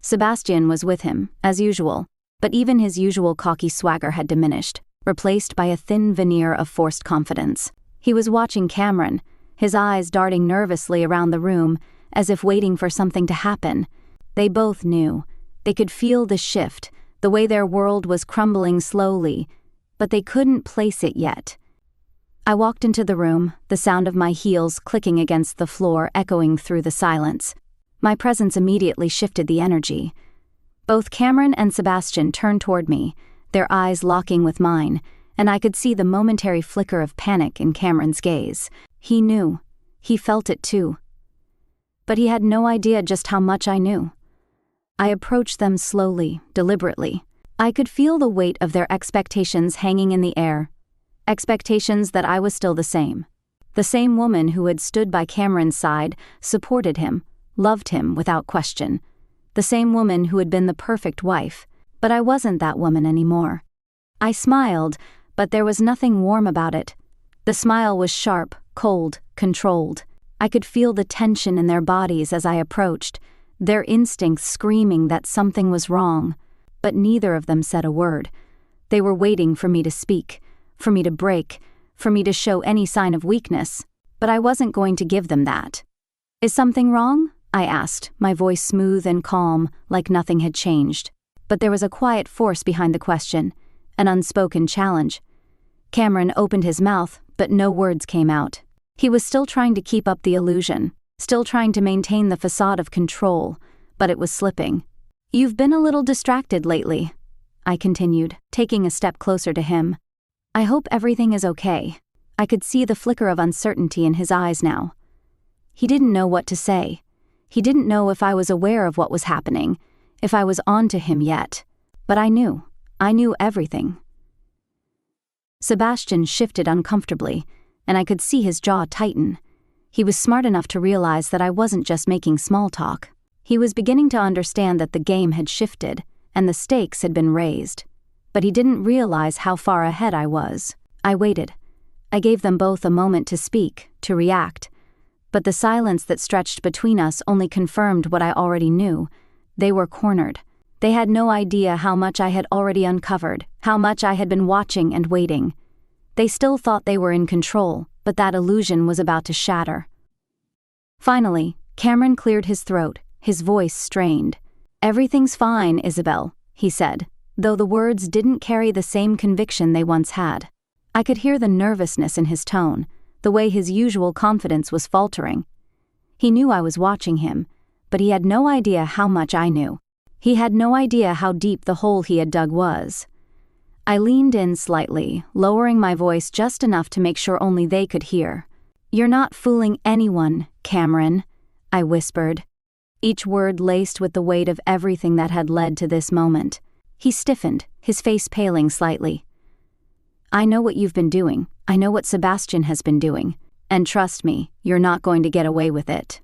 Sebastian was with him, as usual, but even his usual cocky swagger had diminished, replaced by a thin veneer of forced confidence. He was watching Cameron, his eyes darting nervously around the room, as if waiting for something to happen. They both knew. They could feel the shift, the way their world was crumbling slowly, but they couldn't place it yet. I walked into the room, the sound of my heels clicking against the floor echoing through the silence. My presence immediately shifted the energy. Both Cameron and Sebastian turned toward me, their eyes locking with mine, and I could see the momentary flicker of panic in Cameron's gaze. He knew. He felt it too. But he had no idea just how much I knew. I approached them slowly, deliberately. I could feel the weight of their expectations hanging in the air. Expectations that I was still the same. The same woman who had stood by Cameron's side, supported him, loved him without question. The same woman who had been the perfect wife, but I wasn't that woman anymore. I smiled, but there was nothing warm about it. The smile was sharp, cold, controlled. I could feel the tension in their bodies as I approached, their instincts screaming that something was wrong. But neither of them said a word. They were waiting for me to speak, for me to break, for me to show any sign of weakness, but I wasn't going to give them that. "Is something wrong?" I asked, my voice smooth and calm, like nothing had changed. But there was a quiet force behind the question, an unspoken challenge. Cameron opened his mouth, but no words came out. He was still trying to keep up the illusion, still trying to maintain the facade of control, but it was slipping. "You've been a little distracted lately," I continued, taking a step closer to him. "I hope everything is okay." I could see the flicker of uncertainty in his eyes now. He didn't know what to say. He didn't know if I was aware of what was happening, if I was on to him yet. But I knew. I knew everything. Sebastian shifted uncomfortably, and I could see his jaw tighten. He was smart enough to realize that I wasn't just making small talk. He was beginning to understand that the game had shifted, and the stakes had been raised. But he didn't realize how far ahead I was. I waited. I gave them both a moment to speak, to react. But the silence that stretched between us only confirmed what I already knew. They were cornered. They had no idea how much I had already uncovered, how much I had been watching and waiting. They still thought they were in control, but that illusion was about to shatter. Finally, Cameron cleared his throat, his voice strained. "Everything's fine, Isabelle," he said, though the words didn't carry the same conviction they once had. I could hear the nervousness in his tone, the way his usual confidence was faltering. He knew I was watching him, but he had no idea how much I knew. He had no idea how deep the hole he had dug was. I leaned in slightly, lowering my voice just enough to make sure only they could hear. "You're not fooling anyone, Cameron," I whispered, each word laced with the weight of everything that had led to this moment. He stiffened, his face paling slightly. "I know what you've been doing. I know what Sebastian has been doing. And trust me, you're not going to get away with it."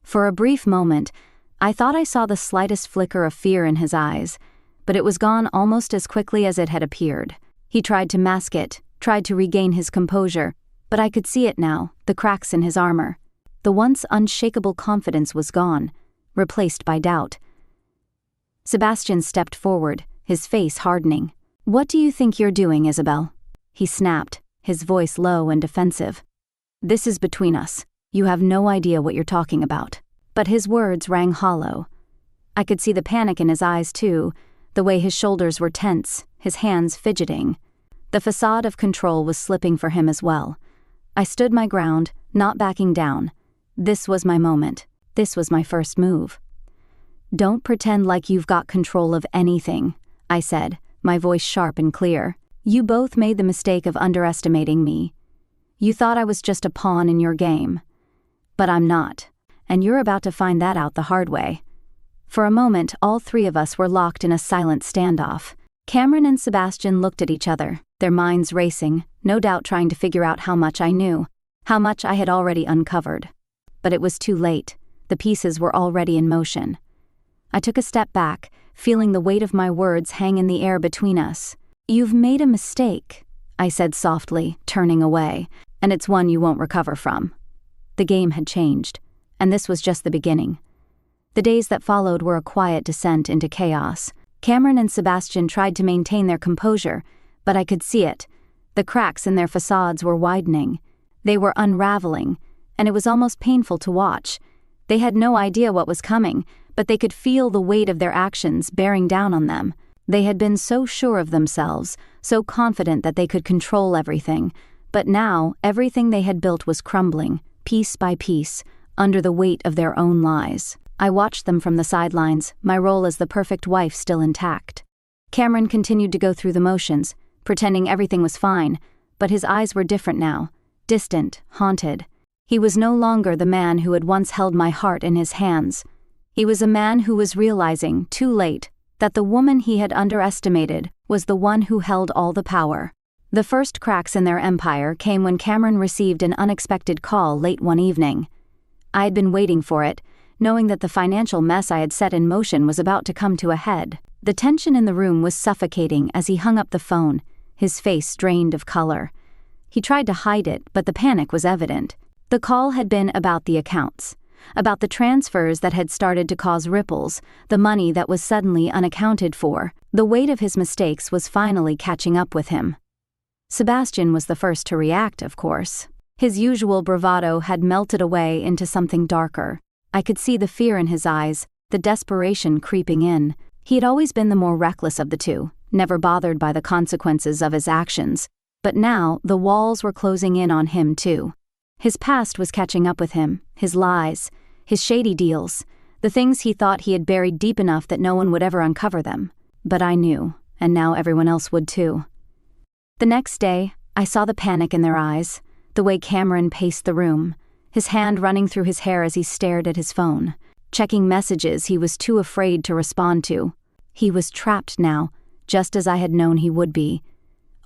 For a brief moment, I thought I saw the slightest flicker of fear in his eyes, but it was gone almost as quickly as it had appeared. He tried to mask it, tried to regain his composure, but I could see it now, the cracks in his armor. The once unshakable confidence was gone, replaced by doubt. Sebastian stepped forward, his face hardening. "What do you think you're doing, Isabelle?" he snapped, his voice low and defensive. "This is between us. You have no idea what you're talking about." But his words rang hollow. I could see the panic in his eyes too, the way his shoulders were tense, his hands fidgeting. The facade of control was slipping for him as well. I stood my ground, not backing down. This was my moment. This was my first move. "Don't pretend like you've got control of anything," I said, my voice sharp and clear. "You both made the mistake of underestimating me. You thought I was just a pawn in your game. But I'm not, and you're about to find that out the hard way." For a moment, all three of us were locked in a silent standoff. Cameron and Sebastian looked at each other, their minds racing, no doubt trying to figure out how much I knew, how much I had already uncovered. But it was too late. The pieces were already in motion. I took a step back, feeling the weight of my words hang in the air between us. "You've made a mistake," I said softly, turning away, "and it's one you won't recover from." The game had changed, and this was just the beginning. The days that followed were a quiet descent into chaos. Cameron and Sebastian tried to maintain their composure, but I could see it. The cracks in their facades were widening. They were unraveling, and it was almost painful to watch. They had no idea what was coming, but they could feel the weight of their actions bearing down on them. They had been so sure of themselves, so confident that they could control everything, but now everything they had built was crumbling, piece by piece, under the weight of their own lies. I watched them from the sidelines, my role as the perfect wife still intact. Cameron continued to go through the motions, pretending everything was fine, but his eyes were different now, distant, haunted. He was no longer the man who had once held my heart in his hands. He was a man who was realizing, too late, that the woman he had underestimated was the one who held all the power. The first cracks in their empire came when Cameron received an unexpected call late one evening. I had been waiting for it, knowing that the financial mess I had set in motion was about to come to a head. The tension in the room was suffocating as he hung up the phone, his face drained of color. He tried to hide it, but the panic was evident. The call had been about the accounts, about the transfers that had started to cause ripples, the money that was suddenly unaccounted for. The weight of his mistakes was finally catching up with him. Sebastian was the first to react, of course. His usual bravado had melted away into something darker. I could see the fear in his eyes, the desperation creeping in. He had always been the more reckless of the two, never bothered by the consequences of his actions. But now, the walls were closing in on him too. His past was catching up with him, his lies, his shady deals, the things he thought he had buried deep enough that no one would ever uncover them. But I knew, and now everyone else would too. The next day, I saw the panic in their eyes, the way Cameron paced the room, his hand running through his hair as he stared at his phone, checking messages he was too afraid to respond to. He was trapped now, just as I had known he would be.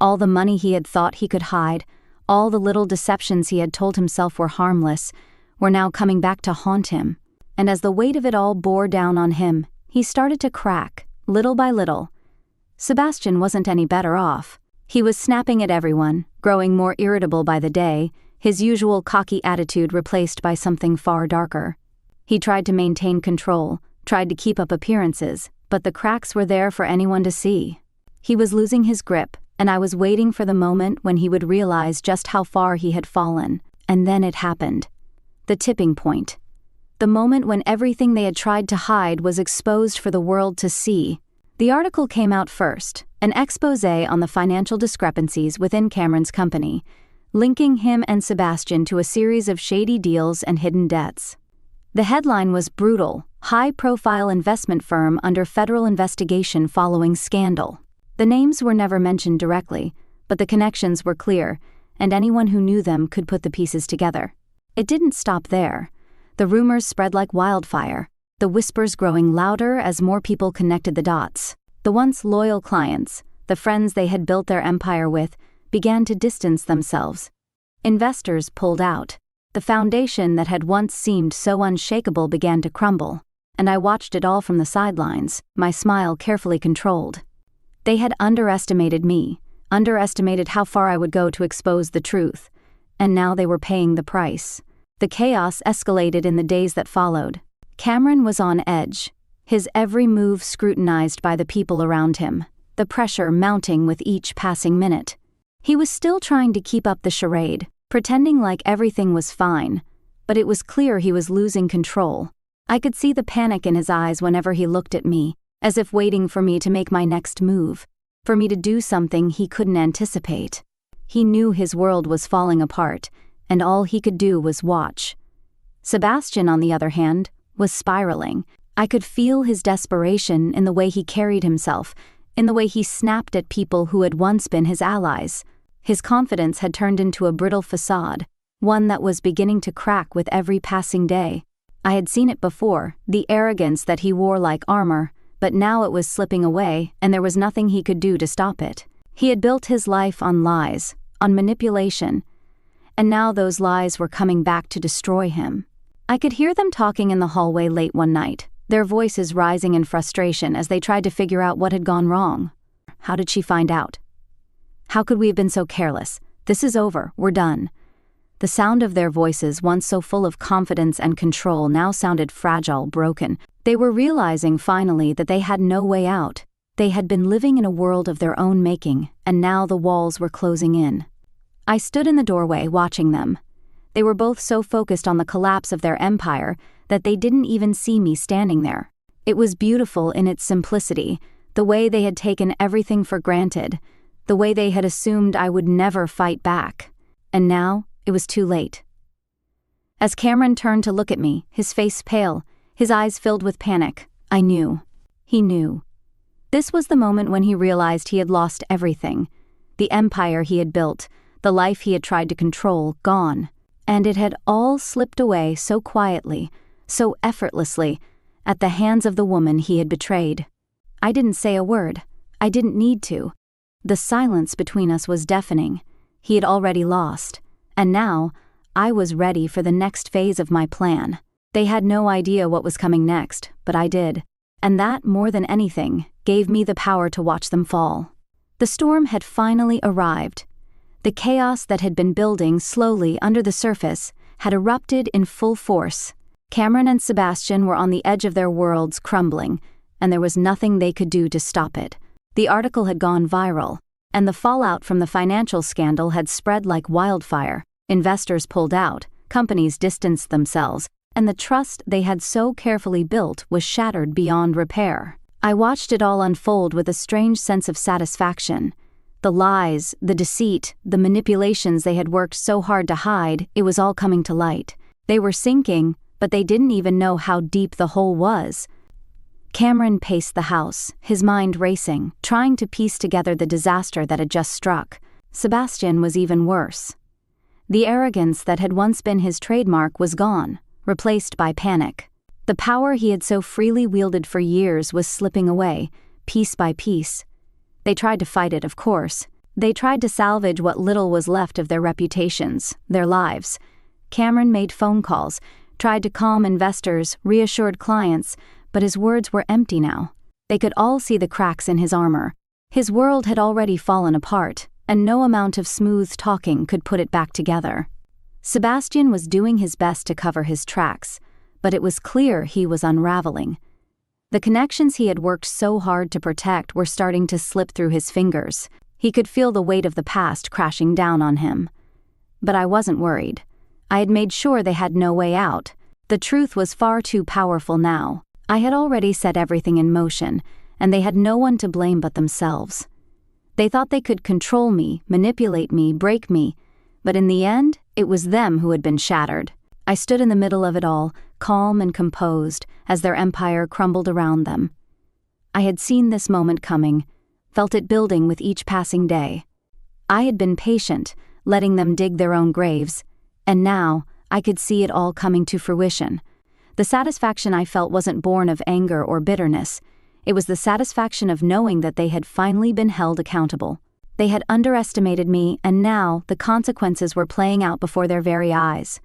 All the money he had thought he could hide, all the little deceptions he had told himself were harmless, were now coming back to haunt him. And as the weight of it all bore down on him, he started to crack, little by little. Sebastian wasn't any better off. He was snapping at everyone, growing more irritable by the day, his usual cocky attitude replaced by something far darker. He tried to maintain control, tried to keep up appearances, but the cracks were there for anyone to see. He was losing his grip, and I was waiting for the moment when he would realize just how far he had fallen. And then it happened. The tipping point. The moment when everything they had tried to hide was exposed for the world to see. The article came out first, an exposé on the financial discrepancies within Cameron's company, linking him and Sebastian to a series of shady deals and hidden debts. The headline was brutal, high-profile investment firm under federal investigation following scandal. The names were never mentioned directly, but the connections were clear, and anyone who knew them could put the pieces together. It didn't stop there. The rumors spread like wildfire, the whispers growing louder as more people connected the dots. The once loyal clients, the friends they had built their empire with, began to distance themselves. Investors pulled out. The foundation that had once seemed so unshakable began to crumble, and I watched it all from the sidelines, my smile carefully controlled. They had underestimated me, underestimated how far I would go to expose the truth, and now they were paying the price. The chaos escalated in the days that followed. Cameron was on edge, his every move scrutinized by the people around him, the pressure mounting with each passing minute. He was still trying to keep up the charade, pretending like everything was fine, but it was clear he was losing control. I could see the panic in his eyes whenever he looked at me, as if waiting for me to make my next move, for me to do something he couldn't anticipate. He knew his world was falling apart, and all he could do was watch. Sebastian, on the other hand, was spiraling. I could feel his desperation in the way he carried himself, in the way he snapped at people who had once been his allies. His confidence had turned into a brittle facade, one that was beginning to crack with every passing day. I had seen it before, the arrogance that he wore like armor, but now it was slipping away, and there was nothing he could do to stop it. He had built his life on lies, on manipulation, and now those lies were coming back to destroy him. I could hear them talking in the hallway late one night, their voices rising in frustration as they tried to figure out what had gone wrong. How did she find out? How could we have been so careless? This is over, we're done. The sound of their voices, once so full of confidence and control, now sounded fragile, broken. They were realizing finally that they had no way out. They had been living in a world of their own making, and now the walls were closing in. I stood in the doorway watching them. They were both so focused on the collapse of their empire that they didn't even see me standing there. It was beautiful in its simplicity, the way they had taken everything for granted, the way they had assumed I would never fight back. And now, it was too late. As Cameron turned to look at me, his face pale, his eyes filled with panic, I knew. He knew. This was the moment when he realized he had lost everything. The empire he had built, the life he had tried to control, gone. And it had all slipped away so quietly, so effortlessly, at the hands of the woman he had betrayed. I didn't say a word. I didn't need to. The silence between us was deafening. He had already lost. And now, I was ready for the next phase of my plan. They had no idea what was coming next, but I did. And that, more than anything, gave me the power to watch them fall. The storm had finally arrived. The chaos that had been building slowly under the surface had erupted in full force. Cameron and Sebastian were on the edge of their worlds crumbling, and there was nothing they could do to stop it. The article had gone viral, and the fallout from the financial scandal had spread like wildfire. Investors pulled out, companies distanced themselves, and the trust they had so carefully built was shattered beyond repair. I watched it all unfold with a strange sense of satisfaction. The lies, the deceit, the manipulations they had worked so hard to hide, it was all coming to light. They were sinking, but they didn't even know how deep the hole was. Cameron paced the house, his mind racing, trying to piece together the disaster that had just struck. Sebastian was even worse. The arrogance that had once been his trademark was gone, replaced by panic. The power he had so freely wielded for years was slipping away, piece by piece. They tried to fight it, of course. They tried to salvage what little was left of their reputations, their lives. Cameron made phone calls, tried to calm investors, reassured clients, but his words were empty now. They could all see the cracks in his armor. His world had already fallen apart, and no amount of smooth talking could put it back together. Sebastian was doing his best to cover his tracks, but it was clear he was unraveling. The connections he had worked so hard to protect were starting to slip through his fingers. He could feel the weight of the past crashing down on him. But I wasn't worried. I had made sure they had no way out. The truth was far too powerful now. I had already set everything in motion, and they had no one to blame but themselves. They thought they could control me, manipulate me, break me, but in the end, it was them who had been shattered. I stood in the middle of it all, calm and composed, as their empire crumbled around them. I had seen this moment coming, felt it building with each passing day. I had been patient, letting them dig their own graves, and now I could see it all coming to fruition. The satisfaction I felt wasn't born of anger or bitterness. It was the satisfaction of knowing that they had finally been held accountable. They had underestimated me, and now the consequences were playing out before their very eyes.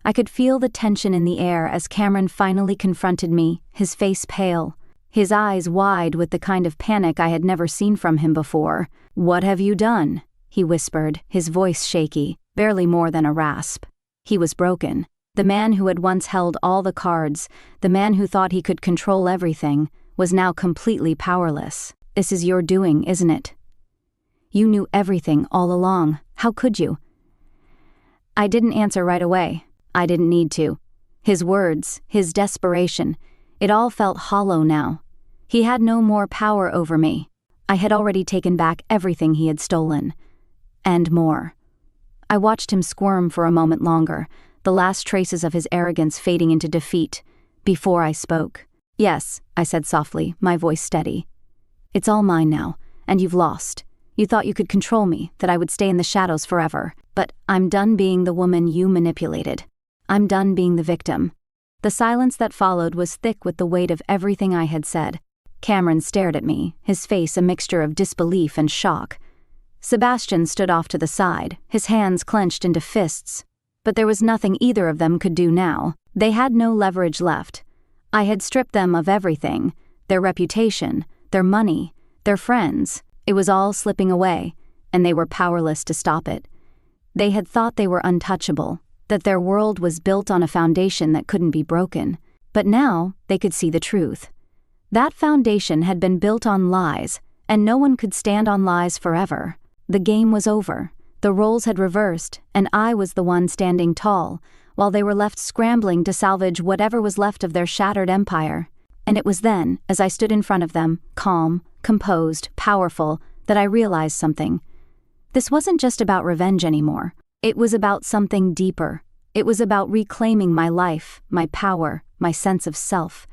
I could feel the tension in the air as Cameron finally confronted me, his face pale, his eyes wide with the kind of panic I had never seen from him before. "What have you done?" he whispered, his voice shaky, barely more than a rasp. He was broken. The man who had once held all the cards, the man who thought he could control everything, was now completely powerless. "This is your doing, isn't it?" You knew everything all along. How could you?" I didn't answer right away. I didn't need to. His words, his desperation, it all felt hollow now. He had no more power over me. I had already taken back everything he had stolen. And more. I watched him squirm for a moment longer, the last traces of his arrogance fading into defeat, before I spoke. "Yes," I said softly, my voice steady. "It's all mine now, and you've lost. You thought you could control me, that I would stay in the shadows forever, but I'm done being the woman you manipulated. I'm done being the victim." The silence that followed was thick with the weight of everything I had said. Cameron stared at me, his face a mixture of disbelief and shock. Sebastian stood off to the side, his hands clenched into fists. But there was nothing either of them could do now. They had no leverage left. I had stripped them of everything, their reputation, their money, their friends. It was all slipping away, and they were powerless to stop it. They had thought they were untouchable, that their world was built on a foundation that couldn't be broken. But now they could see the truth. That foundation had been built on lies, and no one could stand on lies forever. The game was over. The roles had reversed, and I was the one standing tall, while they were left scrambling to salvage whatever was left of their shattered empire. And it was then, as I stood in front of them, calm, composed, powerful, that I realized something. This wasn't just about revenge anymore. It was about something deeper. It was about reclaiming my life, my power, my sense of self.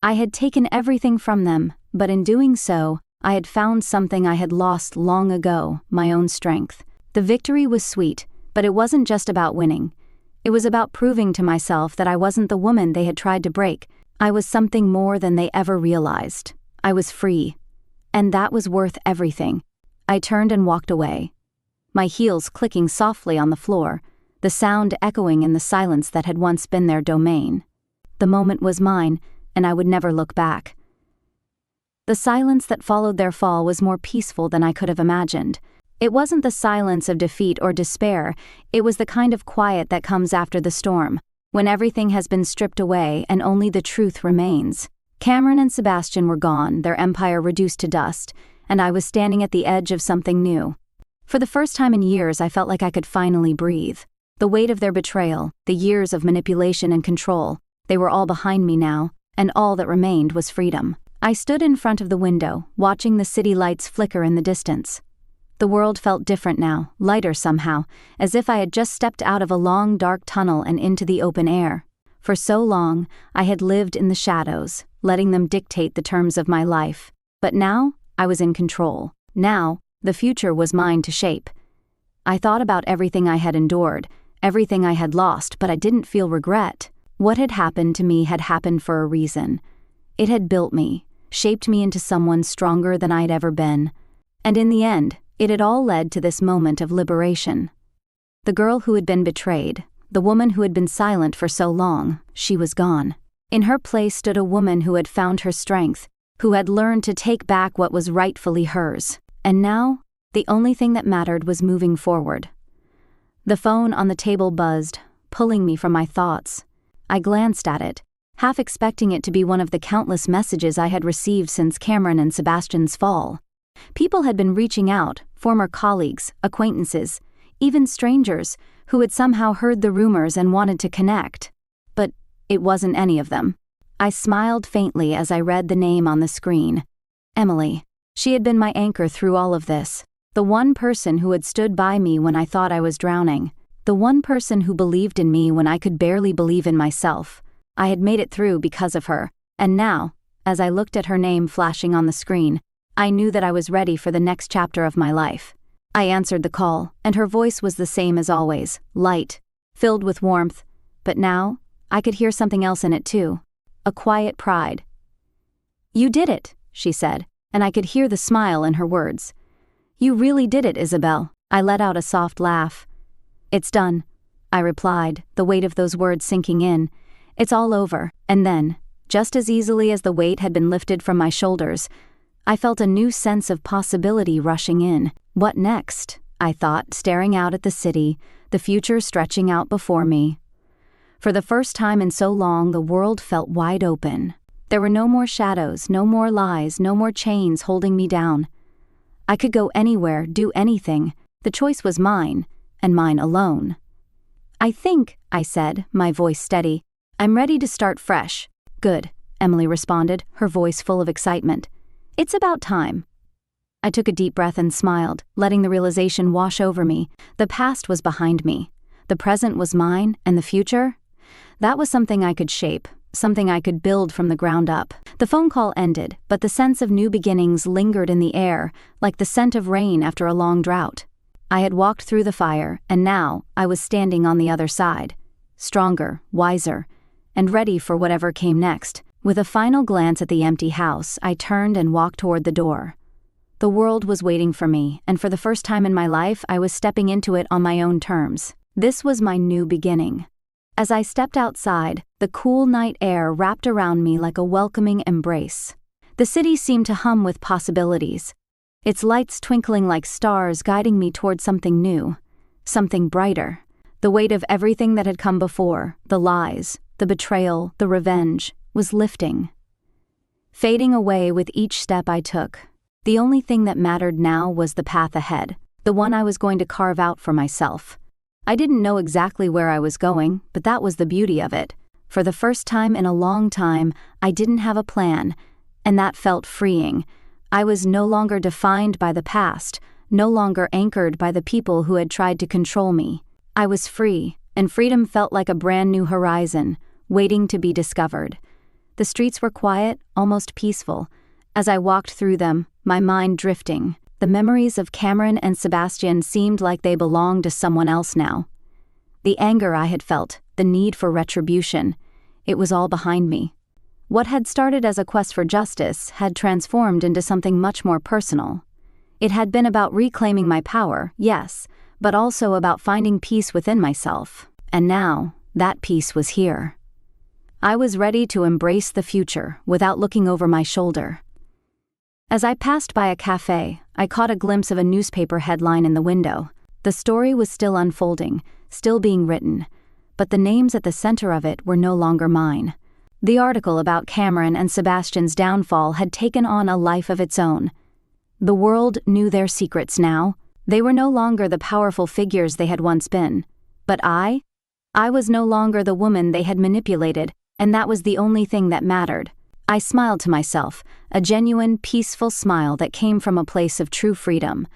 I had taken everything from them, but in doing so, I had found something I had lost long ago, my own strength. The victory was sweet, but it wasn't just about winning. It was about proving to myself that I wasn't the woman they had tried to break. I was something more than they ever realized. I was free. And that was worth everything. I turned and walked away, my heels clicking softly on the floor, the sound echoing in the silence that had once been their domain. The moment was mine, and I would never look back. The silence that followed their fall was more peaceful than I could have imagined. It wasn't the silence of defeat or despair, it was the kind of quiet that comes after the storm, when everything has been stripped away and only the truth remains. Cameron and Sebastian were gone, their empire reduced to dust, and I was standing at the edge of something new. For the first time in years, I felt like I could finally breathe. The weight of their betrayal, the years of manipulation and control, they were all behind me now, and all that remained was freedom. I stood in front of the window, watching the city lights flicker in the distance. The world felt different now, lighter somehow, as if I had just stepped out of a long, dark tunnel and into the open air. For so long, I had lived in the shadows, letting them dictate the terms of my life. But now, I was in control. Now, the future was mine to shape. I thought about everything I had endured, everything I had lost, but I didn't feel regret. What had happened to me had happened for a reason. It had built me, shaped me into someone stronger than I'd ever been. And in the end, it had all led to this moment of liberation. The girl who had been betrayed, the woman who had been silent for so long, she was gone. In her place stood a woman who had found her strength, who had learned to take back what was rightfully hers. And now, the only thing that mattered was moving forward. The phone on the table buzzed, pulling me from my thoughts. I glanced at it, half expecting it to be one of the countless messages I had received since Cameron and Sebastian's fall. People had been reaching out, former colleagues, acquaintances, even strangers, who had somehow heard the rumors and wanted to connect. But it wasn't any of them. I smiled faintly as I read the name on the screen. Emily. She had been my anchor through all of this. The one person who had stood by me when I thought I was drowning. The one person who believed in me when I could barely believe in myself. I had made it through because of her, and now, as I looked at her name flashing on the screen, I knew that I was ready for the next chapter of my life. I answered the call, and her voice was the same as always, light, filled with warmth, but now, I could hear something else in it too. A quiet pride. "You did it," she said, and I could hear the smile in her words. "You really did it, Isabelle." I let out a soft laugh. "It's done," I replied, the weight of those words sinking in. "It's all over." And then, just as easily as the weight had been lifted from my shoulders, I felt a new sense of possibility rushing in. What next? I thought, staring out at the city, the future stretching out before me. For the first time in so long, the world felt wide open. There were no more shadows, no more lies, no more chains holding me down. I could go anywhere, do anything. The choice was mine, and mine alone. I think, I said, my voice steady, I'm ready to start fresh. Good, Emily responded, her voice full of excitement. It's about time. I took a deep breath and smiled, letting the realization wash over me. The past was behind me. The present was mine, and the future? That was something I could shape, something I could build from the ground up. The phone call ended, but the sense of new beginnings lingered in the air, like the scent of rain after a long drought. I had walked through the fire, and now I was standing on the other side, stronger, wiser, and ready for whatever came next. With a final glance at the empty house, I turned and walked toward the door. The world was waiting for me, and for the first time in my life, I was stepping into it on my own terms. This was my new beginning. As I stepped outside, the cool night air wrapped around me like a welcoming embrace. The city seemed to hum with possibilities, its lights twinkling like stars guiding me toward something new, something brighter. The weight of everything that had come before, the lies, the betrayal, the revenge, was lifting, fading away with each step I took. The only thing that mattered now was the path ahead, the one I was going to carve out for myself. I didn't know exactly where I was going, but that was the beauty of it. For the first time in a long time, I didn't have a plan, and that felt freeing. I was no longer defined by the past, no longer anchored by the people who had tried to control me. I was free, and freedom felt like a brand new horizon, waiting to be discovered. The streets were quiet, almost peaceful. As I walked through them, my mind drifting. The memories of Cameron and Sebastian seemed like they belonged to someone else now. The anger I had felt, the need for retribution, it was all behind me. What had started as a quest for justice had transformed into something much more personal. It had been about reclaiming my power, yes, but also about finding peace within myself. And now, that peace was here. I was ready to embrace the future without looking over my shoulder. As I passed by a cafe, I caught a glimpse of a newspaper headline in the window. The story was still unfolding, still being written, but the names at the center of it were no longer mine. The article about Cameron and Sebastian's downfall had taken on a life of its own. The world knew their secrets now. They were no longer the powerful figures they had once been. But I was no longer the woman they had manipulated, and that was the only thing that mattered. I smiled to myself, a genuine, peaceful smile that came from a place of true freedom.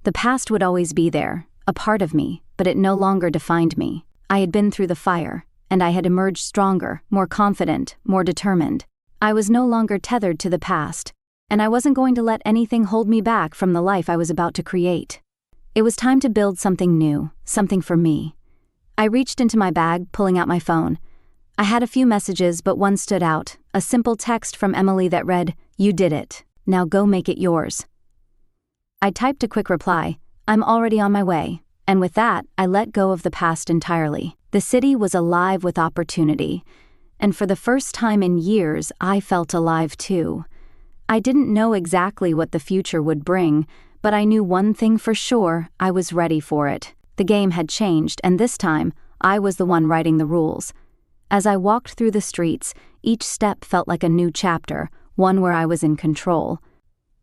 The past would always be there, a part of me, but it no longer defined me. I had been through the fire, and I had emerged stronger, more confident, more determined. I was no longer tethered to the past, and I wasn't going to let anything hold me back from the life I was about to create. It was time to build something new, something for me. I reached into my bag, pulling out my phone. I had a few messages, but one stood out, a simple text from Emily that read, "You did it. Now go make it yours." I typed a quick reply, "I'm already on my way," and with that, I let go of the past entirely. The city was alive with opportunity, and for the first time in years, I felt alive too. I didn't know exactly what the future would bring, but I knew one thing for sure, I was ready for it. The game had changed, and this time, I was the one writing the rules. As I walked through the streets, each step felt like a new chapter, one where I was in control.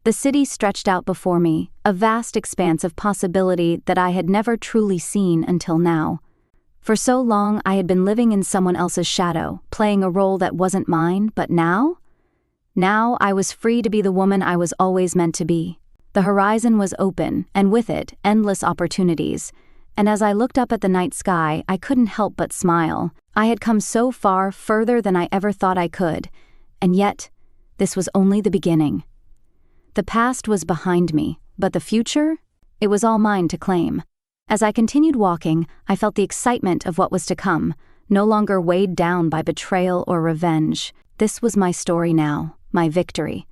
The city stretched out before me, a vast expanse of possibility that I had never truly seen until now. For so long, I had been living in someone else's shadow, playing a role that wasn't mine, but now? Now I was free to be the woman I was always meant to be. The horizon was open, and with it, endless opportunities. And as I looked up at the night sky, I couldn't help but smile. I had come so far, further than I ever thought I could. And yet, this was only the beginning. The past was behind me, but the future? It was all mine to claim. As I continued walking, I felt the excitement of what was to come, no longer weighed down by betrayal or revenge. This was my story now, my victory.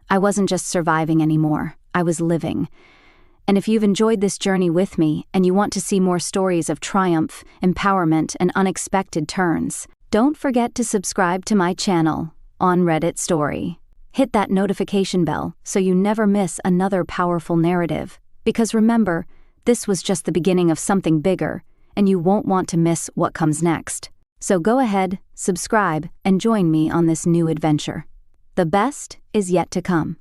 I wasn't just surviving anymore, I was living. And if you've enjoyed this journey with me and you want to see more stories of triumph, empowerment, and unexpected turns, don't forget to subscribe to my channel, On Reddit Story. Hit that notification bell so you never miss another powerful narrative. Because remember, this was just the beginning of something bigger, and you won't want to miss what comes next. So go ahead, subscribe, and join me on this new adventure. The best is yet to come.